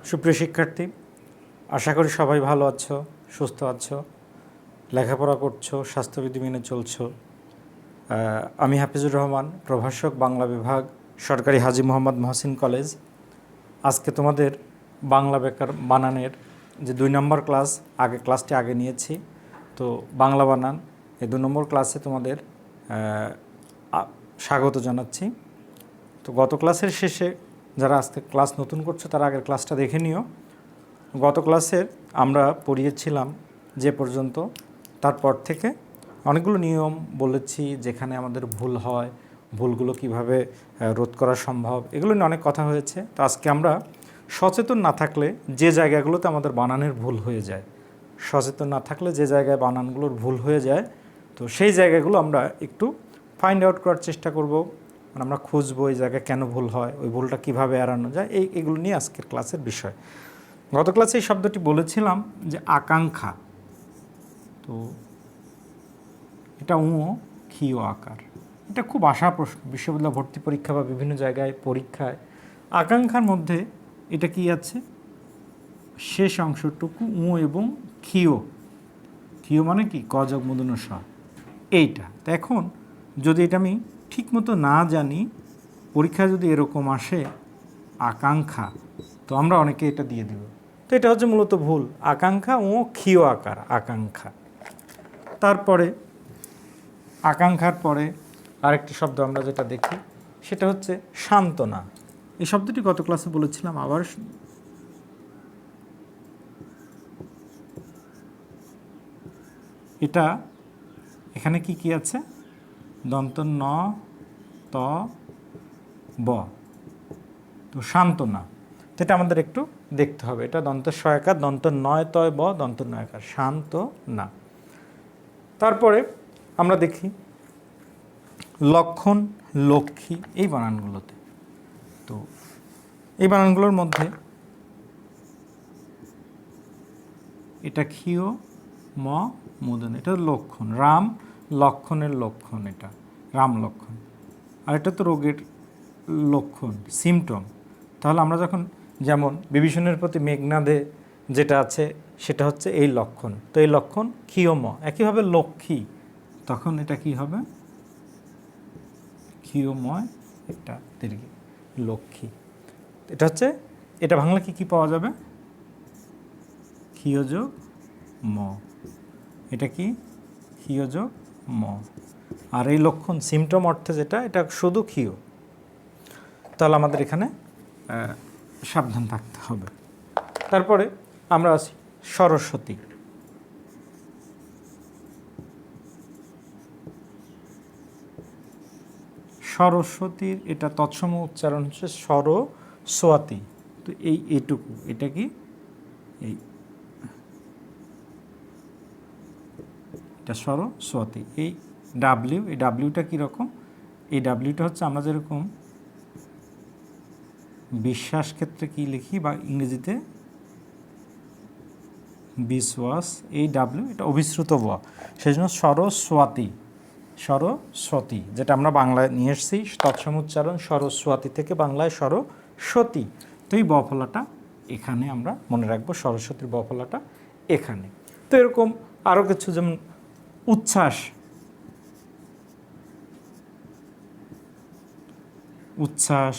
সুপ্রিয় শিক্ষার্থী, আশা করি সবাই ভালো আছো, সুস্থ আছো, লেখাপড়া করছো, স্বাস্থ্যবিধি মেনে চলছো। আমি হাফিজুর রহমান, প্রভাষক, বাংলা বিভাগ, সরকারি হাজী মোহাম্মদ মহসিন কলেজ। আজকে তোমাদের বাংলা বানানের যে 2 নম্বর ক্লাস, ক্লাসটি আগে নিয়েছি, তো বাংলা বানান এই 2 নম্বর ক্লাসে তোমাদের স্বাগত জানাচ্ছি। তো গত ক্লাসের শেষে যারা আজকে ক্লাস নতুন করছো তারা আগের ক্লাসটা দেখে নিও। গত ক্লাসের আমরা পড়িয়েছিলাম যে পর্যন্ত, তারপর থেকে অনেকগুলো নিয়ম বলেছি যেখানে আমাদের ভুল হয়, ভুলগুলো কিভাবে রোধ করা সম্ভব, এগুলো নিয়ে অনেক কথা হয়েছে। তো আজকে আমরা সচেতন না থাকলে যে জায়গাগুলোতে আমাদের বানানের ভুল হয়ে যায়, সচেতন না থাকলে যে জায়গায় বানানগুলোর ভুল হয়ে যায়, তো সেই জায়গাগুলো আমরা একটু ফাইন্ড আউট করার চেষ্টা করব। মানে আমরা খুঁজবো এই জায়গায় কেন ভুল হয়, ওই ভুলটা কীভাবে এড়ানো যায়, এগুলো নিয়ে আজকের ক্লাসের বিষয়। গত ক্লাসে এই শব্দটি বলেছিলাম যে আকাঙ্ক্ষা, তো এটা ক্ষীয় আকার, এটা খুব আশা প্রশ্ন বিশ্ববিদ্যালয় ভর্তি পরীক্ষা বা বিভিন্ন জায়গায় পরীক্ষায়। আকাঙ্ক্ষার মধ্যে এটা কি আছে, শেষ অংশটুকু এবং ক্ষীয়, ক্ষীয় মানে কি কজক মূর্ধন্য ষ, এইটা। তো এখন যদি এটা আমি ঠিকমতো না জানি, পরীক্ষায় যদি এরকম আসে আকাঙ্ক্ষা, তো আমরা অনেকে এটা দিয়ে দেব। তো এটা হচ্ছে মূলত ভুল, আকাঙ্ক্ষা ক্ষীয় আকার, আকাঙ্ক্ষা। তারপরে আকাঙ্ক্ষার পরে আরেকটি শব্দ আমরা যেটা দেখি সেটা হচ্ছে সান্ত্বনা। এই শব্দটি গত ক্লাসে বলেছিলাম, আবার এটা এখানে কি কি আছে, দন্ত ন ত ব, তো সান্ত্বনা। তো এটা আমাদের একটু দেখতে হবে, এটা দন্ত সহায়কার, দন্ত নয় তয় ব, দন্ত নয়কার, শান্ত না। তারপরে আমরা দেখি লক্ষণ, লক্ষ্মী, এই বানানগুলোতে। তো এই বানানগুলোর মধ্যে এটা ক্ষীয় ম মূর্ধন্য, এটা লক্ষণ, রাম লক্ষণের লক্ষণ, এটা রাম লক্ষণ। আর এটা তো রোগের লক্ষণ, সিমটম। তাহলে আমরা যখন, যেমন বিভীষণের প্রতি মেঘনাদে যেটা আছে সেটা হচ্ছে এই লক্ষণ, তো এই লক্ষণ ক্ষীয়ম। একইভাবে লক্ষ্মী, তখন এটা কি হবে, ক্ষীয়ময় একটা দীর্ঘ, লক্ষ্মী। এটা হচ্ছে, এটা বাংলা কি পাওয়া যাবে, ক্ষীয়যোগ ম, এটা কি ক্ষীয়যোগ ম। আর এই লক্ষণ সিমটম অর্থে যেটা, এটা শুধু ক্ষীয়। তাহলে আমাদের এখানে সাবধান থাকতে হবে। তারপরে আমরা আছি সরস্বতী। সরস্বতীর এটা তৎসম উচ্চারণ হচ্ছে সরস্বতী। তো এইটুকু, এটা কি এটা সরস্বতী। এই ডাব্লিউ, এই ডাব্লিউটা কীরকম, এই ডাব্লিউটা হচ্ছে আমরা যেরকম বিশ্বাস ক্ষেত্রে কি লিখি বা ইংরেজিতে বিশ্বাস, এই ডাব্লিউ এটা অভিশ্রুত ব, সেই জন্য সরস্বতী, সরস্বতী, যেটা আমরা বাংলায় নিয়ে এসেছি তৎসম উচ্চারণ সরস্বতী থেকে বাংলায় সরস্বতী। তো এই ব ফলাটা এখানে আমরা মনে রাখবো, সরস্বতীর ব ফলাটা এখানে। তো এরকম আরও কিছু, যেমন উচ্ছ্বাস, উচ্ছ্বাস,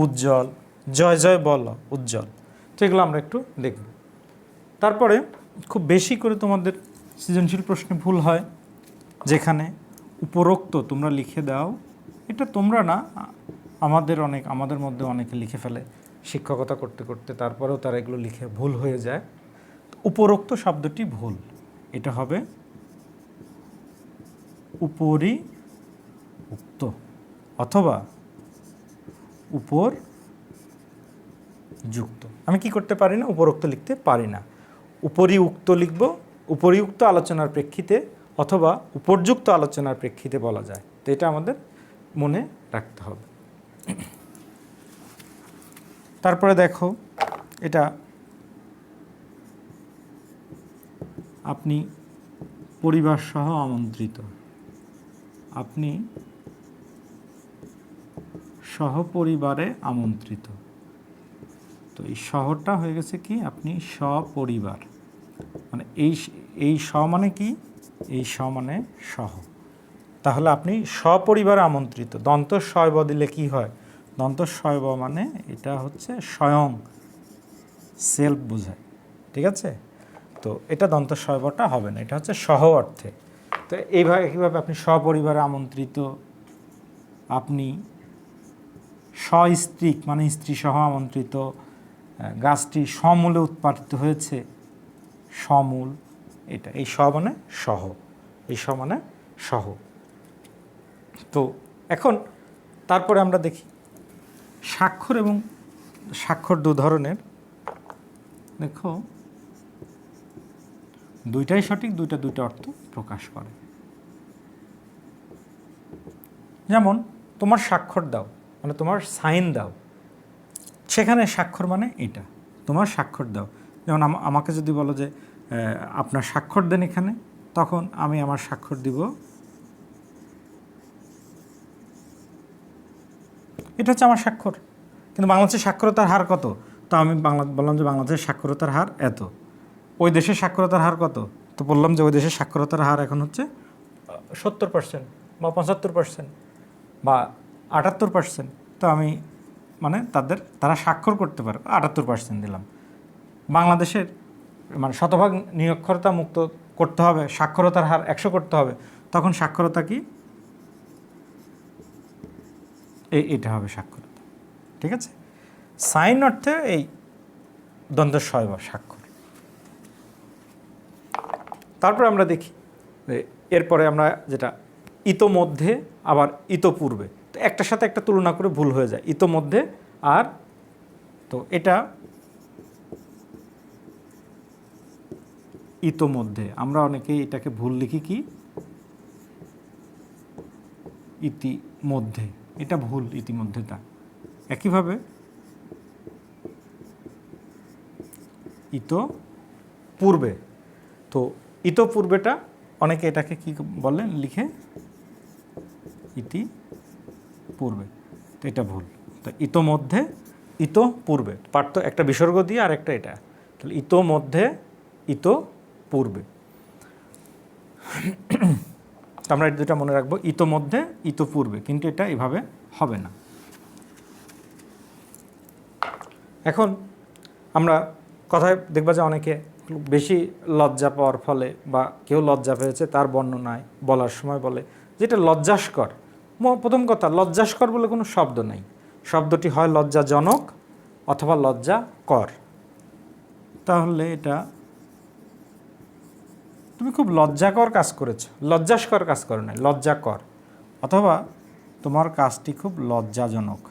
উজ্জ্বল, জয় জয় বল উজ্জ্বল। তো এগুলো আমরা একটু দেখব। তারপরে খুব বেশি করে তোমাদের সৃজনশীল প্রশ্নে ভুল হয় যেখানে উপরোক্ত তোমরা লিখে দাও, এটা তোমরা না, আমাদের মধ্যে অনেকে লিখে ফেলে শিক্ষকতা করতে করতে, তারপরেও তারা এগুলো লিখে ভুল হয়ে যায়। উপরোক্ত শব্দটি ভুল, এটা হবে উপরি উক্ত অথবা উপর যুক্ত। আমি কি করতে পারি না, উপরোক্ত লিখতে পারি না, উপরিউক্ত লিখব, উপরিউক্ত আলোচনার প্রেক্ষিতে অথবা উপর্যুক্ত আলোচনার প্রেক্ষিতে বলা যায়। তো এটা আমাদের মনে রাখতে হবে। তারপরে দেখো, এটা আপনি পরিবার সহ আমন্ত্রিত, আপনি সহপরিবারে আমন্ত্রিত। তো এই শহরটা হয়ে গেছে কি আপনি সপরিবার, মানে এই স মানে কি, এই স মানে সহ। তাহলে আপনি সপরিবারে আমন্ত্রিত। দন্ত শয় ব দিলে কি হয়? দন্ত শয় ব মানে এটা হচ্ছে স্বয়ং, সেলফ বোঝায়, ঠিক আছে? তো এটা দন্ত শয় বটা হবে না, এটা হচ্ছে সহ অর্থে। তো এইভাবে কীভাবে আপনি সপরিবারে আমন্ত্রিত, আপনি সস্ত্রীক মানে স্ত্রী সহ আমন্ত্রিত, গাছটি সমূলে উৎপাদিত হয়েছে, সমূল, এটা এই স মানে সহ, এই স মানে সহ। তো এখন তারপরে আমরা দেখি স্বাক্ষর, এবং স্বাক্ষর দু ধরনের। দেখো দুইটাই সঠিক, দুইটা অর্থ প্রকাশ করে। যেমন তোমার স্বাক্ষর দাও মানে তোমার সাইন দাও, সেখানে স্বাক্ষর মানে এটা, তোমার স্বাক্ষর দাও। যেমন আমাকে যদি বলো যে আপনার স্বাক্ষর দেন এখানে, তখন আমি আমার স্বাক্ষর দিব, এটা হচ্ছে আমার স্বাক্ষর। কিন্তু বাংলাদেশের সাক্ষরতার হার কত? তো আমি বললাম যে বাংলাদেশের সাক্ষরতার হার এত। ওই দেশের সাক্ষরতার হার কত? তো বললাম যে ওই দেশের সাক্ষরতার হার এখন হচ্ছে 70% বা 75% বা 78%। তো আমি মানে তারা স্বাক্ষর করতে পারে 78% দিলাম। বাংলাদেশের মানে শতভাগ নিরক্ষরতা মুক্ত করতে হবে, সাক্ষরতার হার 100 করতে হবে, তখন সাক্ষরতা কি? এটা হবে সাক্ষরতা, ঠিক আছে? সাইন অর্থে এই দ্বন্দ্ব শয় বা স্বাক্ষর। তারপরে আমরা দেখি এরপরে আমরা যেটা ইতোমধ্যে আবার ইতোপূর্বে, তো একটার সাথে একটা তুলনা করে ভুল হয়ে যায়, ইতোমধ্যে আর, তো এটা ইতোমধ্যে আমরা অনেকেই এটাকে ভুল লিখি কি ইতিমধ্যে, এটা ভুল, ইতিমধ্যেটা। একইভাবে ইতোপূর্বে, তো ইতোপূর্বেটা অনেকে এটাকে কি বলেন লিখে ইতিপূর্বে, তো এটা ভুল। তো ইতোমধ্যে ইতোপূর্বে একটা বিসর্গ দিয়ে আর একটা এটা, তাহলে ইতোমধ্যে ইতোপূর্বে। আমরা এই দুটা মনে রাখবো, ইতোমধ্যে ইতোপূর্বে, কিন্তু এটা এভাবে হবে না। এখন আমরা কথায় দেখবা যে অনেকে বেশি লজ্জা পাওয়ার ফলে বা কেউ লজ্জা পেয়েছে তার বর্ণনায় বলার সময় বলে যেটা লজ্জাস্কর। প্রথম কথা, লজ্জাস্কর বলে কোনো শব্দ নাই, শব্দটি হয় লজ্জাজনক অথবা লজ্জাকর। তাহলে এটা তুমি খুব লজ্জাকর কাজ করেছো, লজ্জাস্কর কাজ করো নাই, লজ্জাকর। অথবা তোমার কাজটি খুব লজ্জাজনক,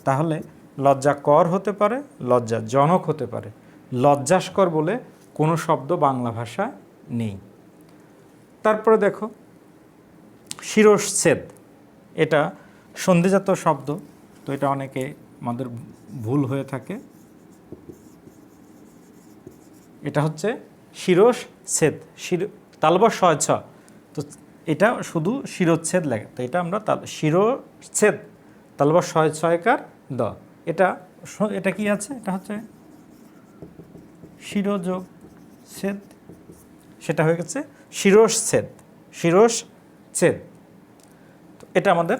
তাহলে লজ্জাকর হতে পারে, লজ্জাজনক হতে পারে। লজ্জাস্কর বলে কোনো শব্দ বাংলা ভাষায় নেই। তারপরে দেখো শিরশ্ছেদ, এটা সন্ধিজাত শব্দ, তো এটা অনেকে আমাদের ভুল হয়ে থাকে। এটা হচ্ছে শিরশ্ছেদ, তালব শয় ছ, তো এটা শুধু শিরচ্ছেদ লাগে, তো এটা আমরা শিরচ্ছেদ তালব শয় ছয়কার দ, এটা কি আছে? এটা হচ্ছে শিরোযোগ ছেদ, সেটা হয়ে গেছে শিরশ্ছেদ, শিরশ্ছেদ। তো এটা আমাদের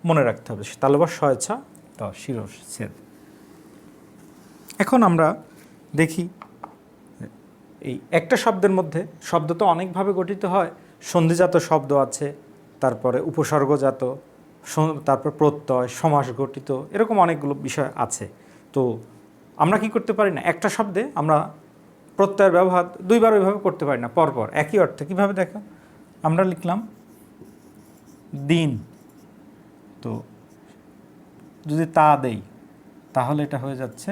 মনে রাখতে হবে, তালব শয় ছ দ, শিরশ্ছেদ। এখন আমরা দেখি এই একটা শব্দের মধ্যে, শব্দ তো অনেকভাবে গঠিত হয়, সন্ধিজাত শব্দ আছে, তারপরে উপসর্গজাত, তারপর প্রত্যয়, সমাস গঠিত, এরকম অনেকগুলো বিষয় আছে। তো আমরা কি করতে পারি না, একটা শব্দে আমরা প্রত্যয়ের ব্যবহার দুইবার ওইভাবে করতে পারি না পরপর একই অর্থে। কীভাবে দেখো, আমরা লিখলাম দিন, তো যদি তা দেই তাহলে এটা হয়ে যাচ্ছে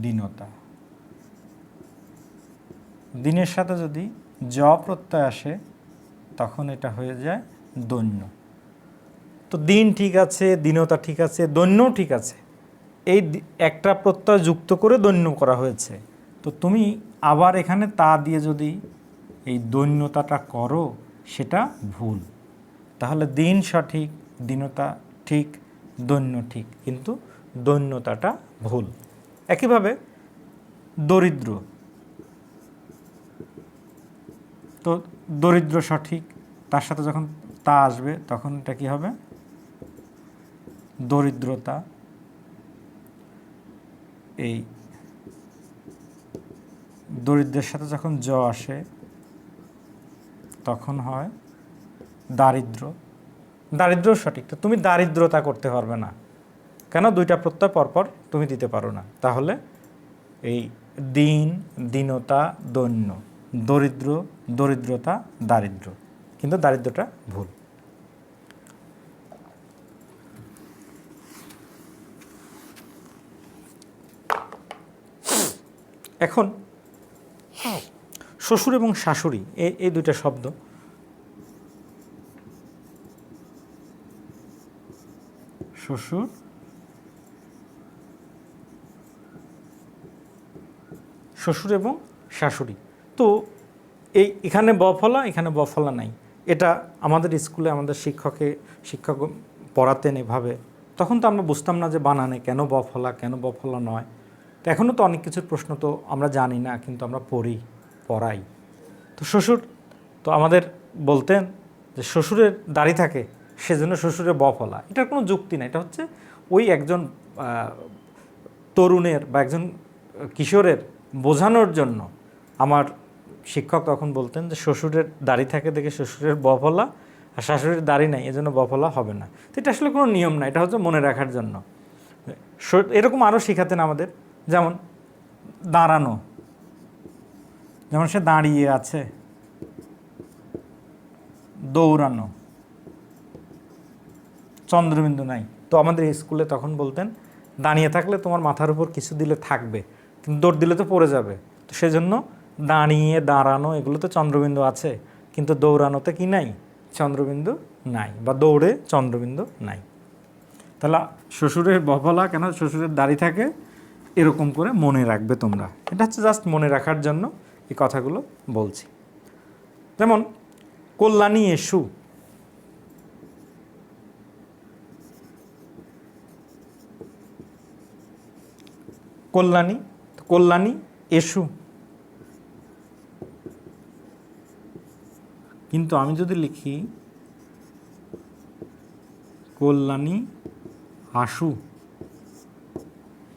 দীনতা। দিনের সাথে যদি জ প্রত্যয় আসে তখন এটা হয়ে যায় দৈন্য। তো দিন ঠিক আছে, দীনতা ঠিক আছে, দৈন্যও ঠিক আছে, এই একটা প্রত্যয় যুক্ত করে দৈন্য করা হয়েছে। তো তুমি আবার এখানে তা দিয়ে যদি এই দৈন্যতাটা করো সেটা ভুল। তাহলে দিন সঠিক, দীনতা ঠিক, দৈন্য ঠিক, কিন্তু দৈন্যতাটা ভুল। একইভাবে দরিদ্র, তো দরিদ্র সঠিক, তার সাথে যখন তা আসবে তখন এটা কী হবে? দরিদ্রতা। এই দরিদ্রের সাথে যখন জ আসে তখন হয় দারিদ্র। দারিদ্র সঠিক, তো তুমি দারিদ্রতা করতে পারবে না, কেন? দুইটা প্রত্যয় পরপর তুমি দিতে পারো না। তাহলে এই দীন, দীনতা, দৈন্য, দরিদ্র, দরিদ্রতা, দারিদ্র, কিন্তু দারিদ্রটা ভুল। এখন শ্বশুর এবং শাশুড়ি এই দুইটা শব্দ, শ্বশুর শ্বশুর এবং শাশুড়ি, তো এখানে বফলা, এখানে বফলা নাই। এটা আমাদের স্কুলে আমাদের শিক্ষক পড়াতেন এভাবে, তখন তো আমরা বুঝতাম না যে বানানে কেন বফলা, কেন বফলা নয়। তো এখনও তো অনেক কিছুর প্রশ্ন তো আমরা জানি না, কিন্তু আমরা পড়াই। তো শ্বশুর, তো আমাদের বলতেন যে শ্বশুরের দাড়ি থাকে সেজন্য শ্বশুরের বফলা। এটার কোনো যুক্তি নাই, এটা হচ্ছে ওই একজন তরুণের বা একজন কিশোরের বোঝানোর জন্য। আমার শিক্ষক তখন বলতেন যে শ্বশুরের দাড়ি থাকে দেখে শ্বশুরের বফলা, আর শাশুড়ির দাড়ি নাই এজন্য বফলা হবে না। তো এটা আসলে কোনো নিয়ম না, এটা হচ্ছে মনে রাখার জন্য। এরকম আরও শেখাতেন আমাদের, যেমন দাঁড়ানো, যেমন সে দাঁড়িয়ে আছে। দৌড়ানো, চন্দ্রবিন্দু নাই। তো আমাদের স্কুলে তখন বলতেন দাঁড়িয়ে থাকলে তোমার মাথার উপর কিছু দিলে থাকবে, কিন্তু দৌড় দিলে তো পড়ে যাবে। তো সেজন্য দাঁড়িয়ে, দাঁড়ানো এগুলোতে চন্দ্রবিন্দু আছে, কিন্তু দৌড়ানোতে কি নাই? চন্দ্রবিন্দু নাই, বা দৌড়ে চন্দ্রবিন্দু নাই। তাহলে শ্বশুরের বফলা কেন, শ্বশুরের দাড়ি থাকে, এরকম করে মনে রাখবে তোমরা। এটা হচ্ছে জাস্ট মনে রাখার জন্য এই কথাগুলো বলছি। যেমন কল্যাণী এসু, কল্যাণী, কল্যাণী এসু, কিন্তু আমি যদি লিখি কল্যাণী আশু,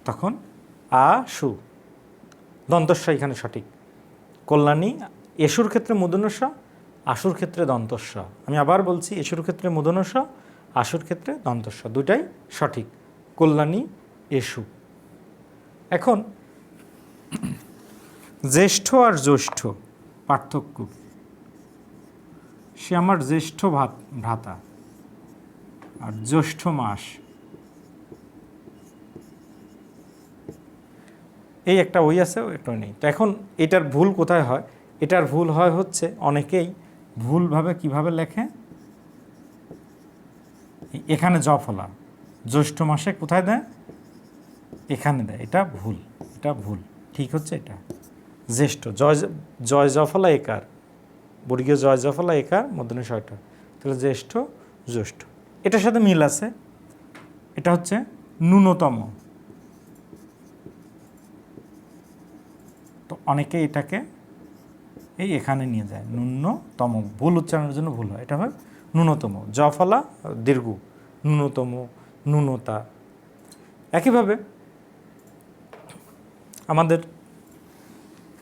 তখন আশু, দন্তস্ব এখানে সঠিক। কল্যাণী এসুর ক্ষেত্রে মূর্ধন্য ষ, আশুর ক্ষেত্রে দন্তস্ব। আমি আবার বলছি, এসুর ক্ষেত্রে মূর্ধন্য ষ, আশুর ক্ষেত্রে দন্তস্ব, দুটাই সঠিক। কল্যাণী এসু। এখন জ্যেষ্ঠ আর জ্যৈষ্ঠ পার্থক্য, সে আমার জ্যেষ্ঠ ভ্রাতা, আর জ্যৈষ্ঠ মাস, এই একটা ওই আছে, একটা নেই। তো এখন এটার ভুল কোথায় হয়? এটার ভুল হয় হচ্ছে অনেকেই ভুলভাবে কিভাবে লেখে, এখানে জফলা, জ্যৈষ্ঠ মাসে কোথায় দেয়? এখানে দেয়। এটা ভুল, এটা ভুল। ঠিক হচ্ছে এটা জ্যেষ্ঠ, জয় জফলা একার, বর্গীয় জয় জফলা একার, মধ্যে ছয়টা, তাহলে জ্যেষ্ঠ জ্যৈষ্ঠ। এটার সাথে মিল আছে, এটা হচ্ছে ন্যূনতম। তো অনেকে এটাকে এখানে নিয়ে যায়, ন্যূনতম, ভুল উচ্চারণের জন্য ভুল হয়। এটা হয় ন্যূনতম, জফলা দীর্ঘ, ন্যূনতম, ন্যূনতা। একইভাবে আমাদের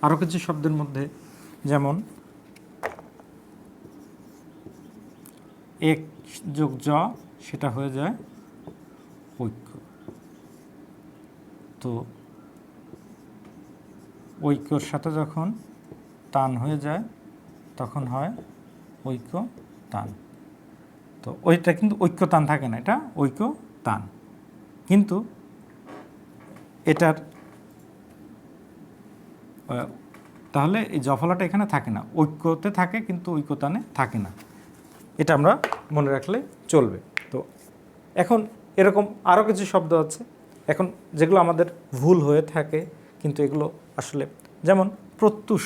আরও কিছু শব্দের মধ্যে, যেমন এক যোগ জ, সেটা হয়ে যায় ঐক্য। তো ঐক্যর সাথে যখন টান হয়ে যায় তখন হয় ঐক্য টান। তো ওইটা কিন্তু ঐক্য টান থাকে না, এটা ঐক্য টান। কিন্তু এটার তাহলে এই জফলাটা এখানে থাকে না, ঐক্যতে থাকে, কিন্তু ঐক্য টানে থাকে না। এটা আমরা মনে রাখলে চলবে। তো এখন এরকম আরও কিছু শব্দ আছে এখন যেগুলো আমাদের ভুল হয়ে থাকে, কিন্তু এগুলো আসলে, যেমন প্রত্যুষ,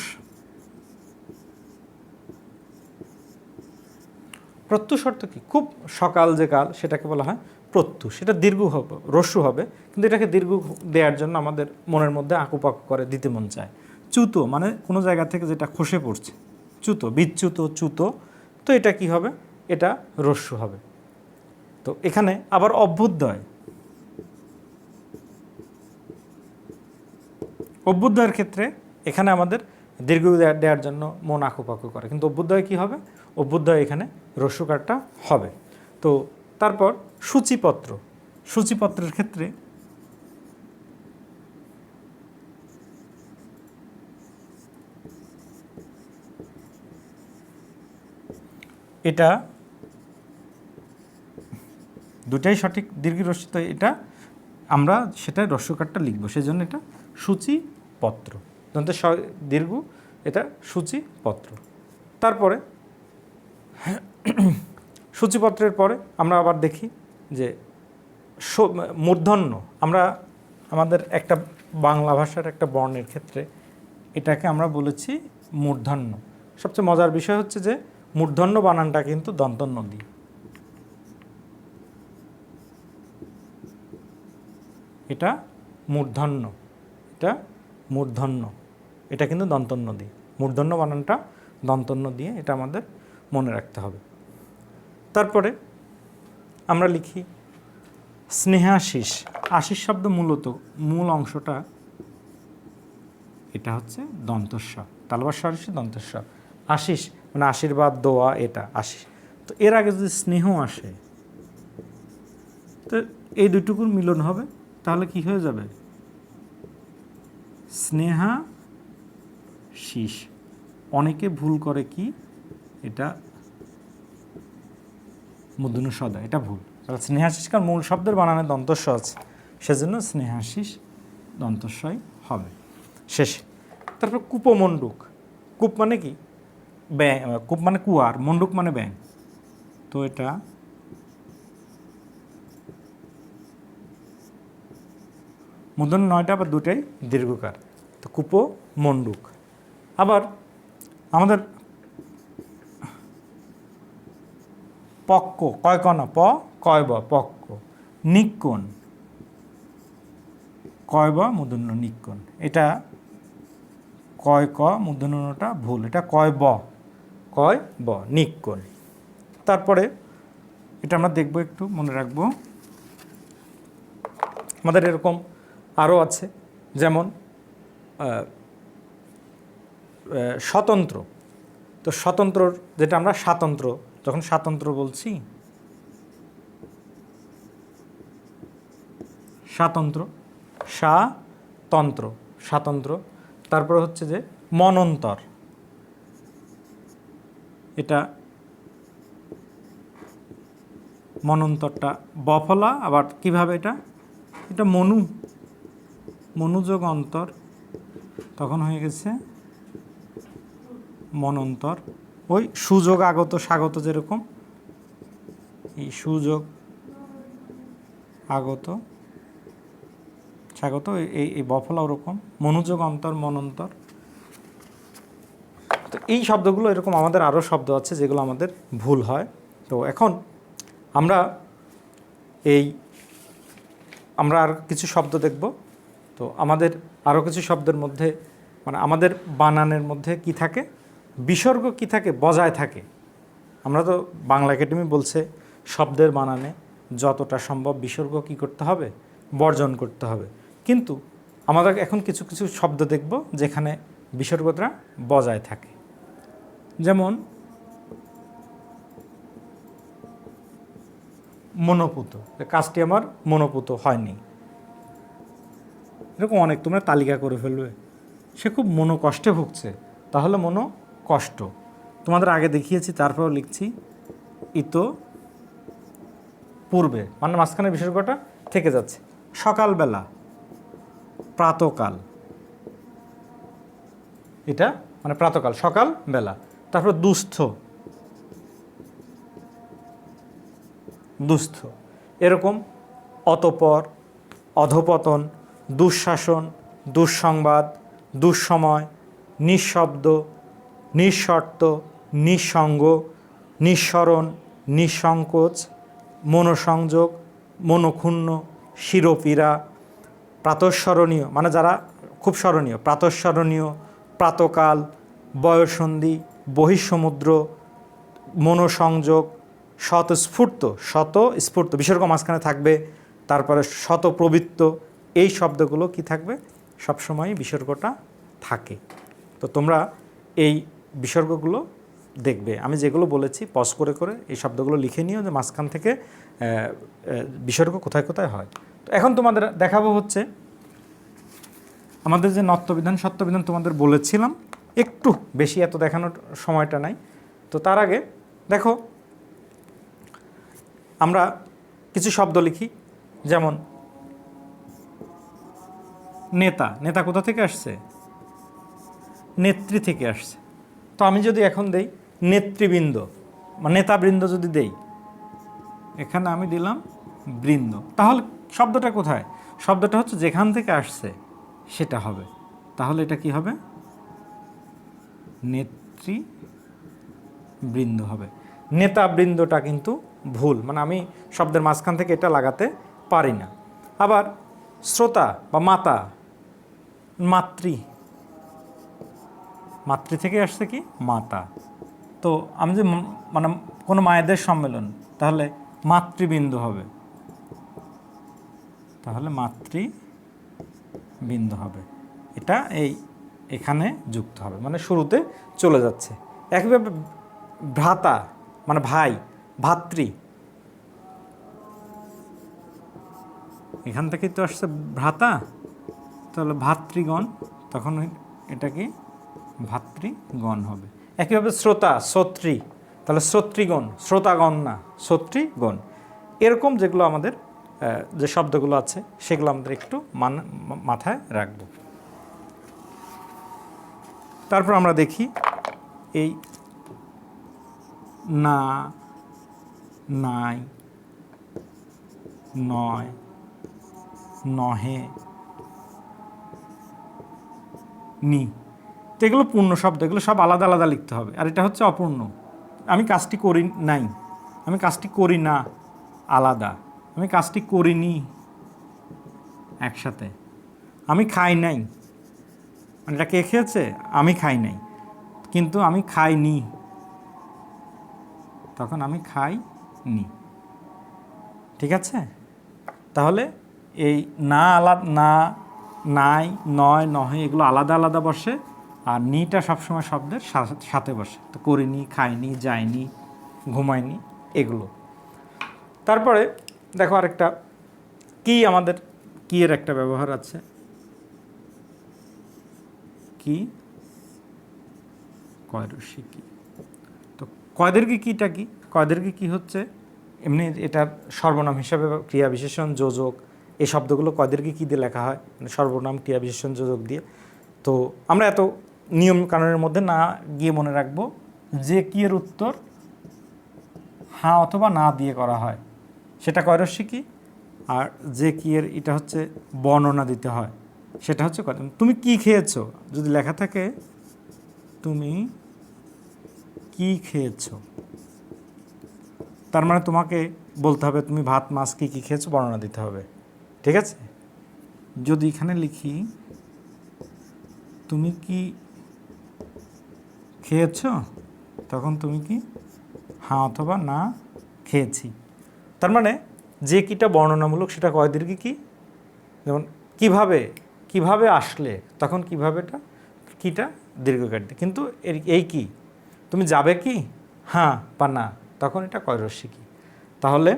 প্রত্যুষ অর্থ কি? খুব সকাল যে কাল সেটাকে বলা হয় প্রত্যুষ। এটা দীর্ঘ হবে, রস্যু হবে, কিন্তু এটাকে দীর্ঘ দেওয়ার জন্য আমাদের মনের মধ্যে আঁকুপাকু করে দিতে মন চায়। চ্যুত মানে কোনো জায়গা থেকে যেটা খসে পড়ছে, চ্যুত, বিচ্যুত, চ্যুত, তো এটা কি হবে? এটা রস্যু হবে। তো এখানে আবার অভ্যুদয়, অভ্যুদয়ের ক্ষেত্রে এখানে আমাদের দীর্ঘ দেওয়ার জন্য মন আঁকুপাকু করে, কিন্তু অভ্যুদয় কী হবে? অভ্যুদয় এখানে রস্যুকারটা হবে। তো তারপর সূচিপত্র, সূচিপত্রের ক্ষেত্রে এটা দুটাই সঠিক দীর্ঘ রস্যু, তো এটা আমরা সেটা রস্যকারটা লিখব, সেজন্য এটা সূচিপত্র, দন্তে দীর্ঘ, এটা সূচিপত্র। তারপরে সূচিপত্রের পরে আমরা আবার দেখি যে মূর্ধন্য, আমরা আমাদের একটা বাংলা ভাষার একটা বর্ণের ক্ষেত্রে এটাকে আমরা বলেছি মূর্ধন্য। সবচেয়ে মজার বিষয় হচ্ছে যে মূর্ধন্য বানানটা কিন্তু দন্তন্য দিয়ে, এটা মূর্ধন্য, এটা মূর্ধন্য, এটা কিন্তু দন্তন্য দিয়ে, মূর্ধন্য বানানটা দন্তন্য দিয়ে, এটা আমাদের মনে রাখতে হবে। তারপরে আমরা লিখি স্নেহাশিস। আশিস শব্দ মূলত মূল অংশটা এটা হচ্ছে দন্তস্ব, তালবাস স্বরসি দন্তস্ব। আশিস মানে আশীর্বাদ, দোয়া, এটা আশিস। তো এর আগে যদি স্নেহ আসে, তো এই দুটুকুর মিলন হবে, তাহলে কি হয়ে যাবে? স্নেহা শীষ। অনেকে ভুল করে কি, এটা মূর্ধন্য সদা, এটা ভুল। তাহলে স্নেহাশিস কারণ মূল শব্দের বানানে দন্তস্ব আছে, সেজন্য স্নেহাশিস দন্তস্বই হবে শেষে। তারপর কূপমণ্ডুক। কূপ মানে কি? ব্যাং। কূপ মানে কুয়ার, মণ্ডুক মানে ব্যাং। তো এটা মূর্ধন্য 9টা, আবার 2টাই দীর্ঘকার, তো কূপমণ্ডুক। আবার আমাদের পক্ক, কয় কণা, প কয় ব, পক্ক। নিক্কণ, কয় ব মূর্ধন্য নিক্কণ, এটা কয় ক মূর্ধন্যটা ভুল, এটা কয় ব, কয় ব, নিক্কণ। তারপরে এটা আমরা দেখব, একটু মনে রাখবো। আমাদের এরকম আরও আছে, যেমন স্বতন্ত্র। তো স্বতন্ত্রর যেটা আমরা স্বাতন্ত্র, যখন স্বাতন্ত্র বলছি, স্বাতন্ত্র, স্বাতন্ত্র, স্বাতন্ত্র। তারপরে হচ্ছে যে মনন্তর, এটা মনন্তরটা বফলা, আবার কিভাবে এটা, এটা মনোযোগ অন্তর, তখন হয়ে গেছে মনন্তর। ওই সুযোগ আগত স্বাগত, যেরকম এই সুযোগ আগত স্বাগত, এই বফলা ওরকম মনোযোগ অন্তর, মনন্তর। তো এই শব্দগুলো এরকম আমাদের আরও শব্দ আছে যেগুলো আমাদের ভুল হয়। তো এখন আমরা আর কিছু শব্দ দেখব। তো আমাদের আরও কিছু শব্দের মধ্যে, মানে আমাদের বানানের মধ্যে কি থাকে, বিসর্গ কি থাকে, বজায় থাকে। আমরা তো বাংলা একাডেমি বলছে শব্দের বানানে যতটা সম্ভব বিসর্গ কি করতে হবে, বর্জন করতে হবে। কিন্তু আমাদের এখন কিছু কিছু শব্দ দেখব যেখানে বিসর্গটা বজায় থাকে। যেমন মনোপুত, কাজটি আমার মনোপুত হয়নি, এরকম অনেক, তোমরা তালিকা করে ফেলবে। সে খুব মনোকষ্টে ভুগছে, তাহলে মনোকষ্ট। তোমাদের আগে দেখিয়েছি, তারপরেও লিখছি ইতো পূর্বে, মানে মাঝখানে বিসর্গটা থেকে যাচ্ছে। সকালবেলা, প্রাতকাল, এটা মানে প্রাতকাল, সকালবেলা। তারপর দুস্থ, দুস্থ, এরকম অতপর, অধপতন, দুঃশাসন, দুঃসংবাদ, দুঃসময়, নিঃশব্দ, নিঃশর্ত, নিঃসঙ্গ, নিঃসরণ, নিঃসংকোচ, মনোসংযোগ, মনোক্ষুণ্ণ, শিরোপীড়া, প্রাতঃস্মরণীয় মানে যারা খুব স্মরণীয়, প্রাতঃস্মরণীয়, প্রাতকাল, বয়ঃসন্ধি, বহিঃসমুদ্র, মনোসংযোগ, স্বতঃস্ফূর্ত বিসর্গ মাঝখানে থাকবে, তারপরে শতপ্রবৃত্ত, এই শব্দগুলো কি থাকবে, সবসময় বিসর্গটা থাকে। তো তোমরা এই বিসর্গগুলো দেখবে, আমি যেগুলো বলেছি পজ করে করে এই শব্দগুলো লিখে নিও যে মাঝখান থেকে বিসর্গ কোথায় কোথায় হয়। তো এখন তোমাদের দেখাবো হচ্ছে আমাদের যে নত্যবিধান সত্যবিধান তোমাদের বলেছিলাম, একটু বেশি এত দেখানোর সময়টা নাই। তো তার আগে দেখো আমরা কিছু শব্দ লিখি, যেমন নেতা। নেতা কোথা থেকে আসছে? নেত্রী থেকে আসছে। তো আমি যদি এখন দেই নেতৃবৃন্দ বা নেতাবৃন্দ যদি দেই, এখানে আমি দিলাম বৃন্দ, তাহলে শব্দটা কোথায়? শব্দটা হচ্ছে যেখান থেকে আসছে সেটা হবে। তাহলে এটা কি হবে? নেতৃবৃন্দ হবে। নেতাবৃন্দটা কিন্তু ভুল, মানে আমি শব্দের মাঝখান থেকে এটা লাগাতে পারি না। আবার শ্রোতা বা মাতা, মাতৃ থেকে আসছে কি মাতা। তো আমি যে মানে কোনো মায়েদের সম্মেলন, তাহলে মাতৃবৃন্দ হবে, তাহলে মাতৃবৃন্দ হবে। এটা এখানে যুক্ত হবে, মানে শুরুতে চলে যাচ্ছে। একইভাবে ভ্রাতা মানে ভাই, ভাতৃ, এখান থেকেই তো আসছে ভ্রাতা, তাহলে ভাতৃগণ, তখন এটা কি ভাতৃগণ হবে। একইভাবে শ্রোতা, শ্রোত্রী, তাহলে শ্রোত্রীগণ, শ্রোতাগণ না শ্রোত্রীগণ। এরকম যেগুলো আমাদের যে শব্দগুলো আছে সেগুলো আমাদের একটু মাথায় রাখব। তারপর আমরা দেখি এই না, নাই, নয়, নহে, নি, তো এগুলো পূর্ণ শব্দ, এগুলো সব আলাদা আলাদা লিখতে হবে। আর এটা হচ্ছে অপূর্ণ। আমি কাজটি করি নাই, আমি কাজটি করি না আলাদা, আমি কাজটি করিনি একসাথে। আমি খাই নাই, মানে এটা কে খেয়েছে? আমি খাই নাই, কিন্তু আমি খাইনি, তখন আমি খাইনি। ঠিক আছে? তাহলে এই না আলাদা, না, নাই, নয়, নহে এগুলো আলাদা আলাদা বসে, আর নিটা সবসময় শব্দের সাথে বসে। তো করিনি, খাইনি, যায়নি, ঘুমায়নি, এগুলো। তারপরে দেখো আরেকটা কি, আমাদের কি এর একটা ব্যবহার আছে, কি, কয়রসি কি। তো কয়দেরকে কিটা কি? কয়দেরকে কি হচ্ছে এমনি এটার সর্বনাম হিসাবে ক্রিয়া বিশেষণ যোজক, এই শব্দগুলো কয়দেরকে কি দিয়ে লেখা হয়, মানে সর্বনাম ক্রিয়া বিশেষণ যোজক দিয়ে। তো আমরা এত নিয়ম কানুনের মধ্যে না গিয়ে মনে রাখবো যে কি এর উত্তর হ্যাঁ অথবা না দিয়ে করা হয়, সেটা কয়রস্যি কি। আর যে কি এর এটা হচ্ছে বর্ণনা দিতে হয়, সেটা হচ্ছে তুমি কি খেয়েছো, যদি লেখা থাকে তুমি কি খেয়েছো, তার মানে তোমাকে বলতে হবে তুমি ভাত মাছ কী কী খেয়েছো, বর্ণনা দিতে হবে। ঠিক আছে? যদি এখানে লিখি তুমি কি খেয়েছো, তখন তুমি কি হ্যাঁ অথবা না খেয়েছি। তার মানে যে কিটা বর্ণনামূলক সেটা কয় দীর্ঘ কি, যেমন কিভাবে আসলে, তখন কিভাবেটা কিটা দীর্ঘকার দিয়ে। কিন্তু এই কি, তুমি যাবে কি, হ্যাঁ বা না, তখন এটা কয়রস্যি কি। তাহলে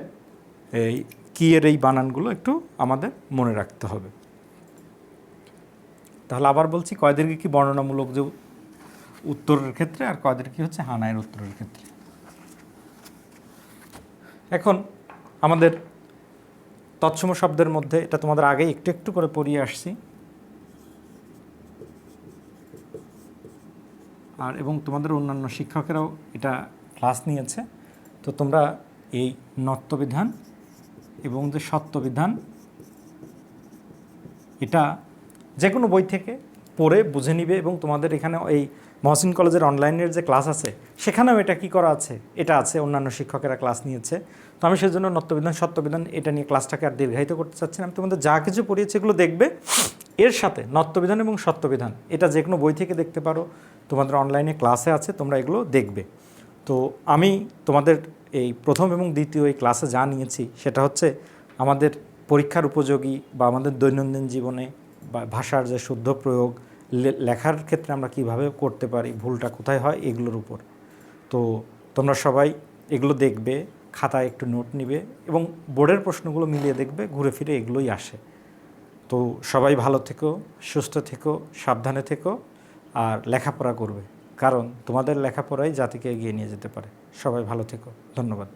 এই কি এর এই বানানগুলো একটু আমাদের মনে রাখতে হবে। তাহলে আবার বলছি, কয়দের কি বর্ণনামূলক যে উত্তরের ক্ষেত্রে, আর কয়দের কি হচ্ছে হানায়ের উত্তরের ক্ষেত্রে। এখন আমাদের তৎসম শব্দের মধ্যে এটা তোমাদের আগে একটু একটু করে পড়িয়ে আসছি, আর এবং তোমাদের অন্যান্য শিক্ষকেরাও এটা ক্লাস নিয়েছে। তো তোমরা এই নত্যবিধান এবং যে সত্যবিধান, এটা যে কোনো বই থেকে পড়ে বুঝে নিবে, এবং তোমাদের এখানে এই মহসিন কলেজের অনলাইনের যে ক্লাস আছে সেখানেও এটা কি করা আছে, এটা আছে, অন্যান্য শিক্ষকেরা ক্লাস নিয়েছে। তো আমি সেজন্য নত্যবিধান সত্যবিধান এটা নিয়ে ক্লাসটাকে আর দীর্ঘায়িত করতে চাচ্ছি না। আমি তোমাদের যা কিছু পড়িয়েছি এগুলো দেখবে, এর সাথে নত্যবিধান এবং সত্যবিধান এটা যে কোনো বই থেকে দেখতে পারো, তোমাদের অনলাইনে ক্লাসে আছে, তোমরা এগুলো দেখবে। তো আমি তোমাদের এই প্রথম এবং দ্বিতীয় এই ক্লাসে যা নিয়েছি সেটা হচ্ছে আমাদের পরীক্ষার উপযোগী বা আমাদের দৈনন্দিন জীবনে বা ভাষার যে শুদ্ধ প্রয়োগ, লেখার ক্ষেত্রে আমরা কিভাবে করতে পারি, ভুলটা কোথায় হয়, এগুলোর উপর। তো তোমরা সবাই এগুলো দেখবে, খাতায় একটু নোট নিবে এবং বোর্ডের প্রশ্নগুলো মিলিয়ে দেখবে, ঘুরে ফিরে এগুলোই আসে। তো সবাই ভালো থেকো, সুস্থ থেকো, সাবধানে থেকো আর লেখাপড়া করবে, কারণ তোমাদের লেখাপড়াই জাতিকে এগিয়ে নিয়ে যেতে পারে। সবাই ভালো থেকো, ধন্যবাদ।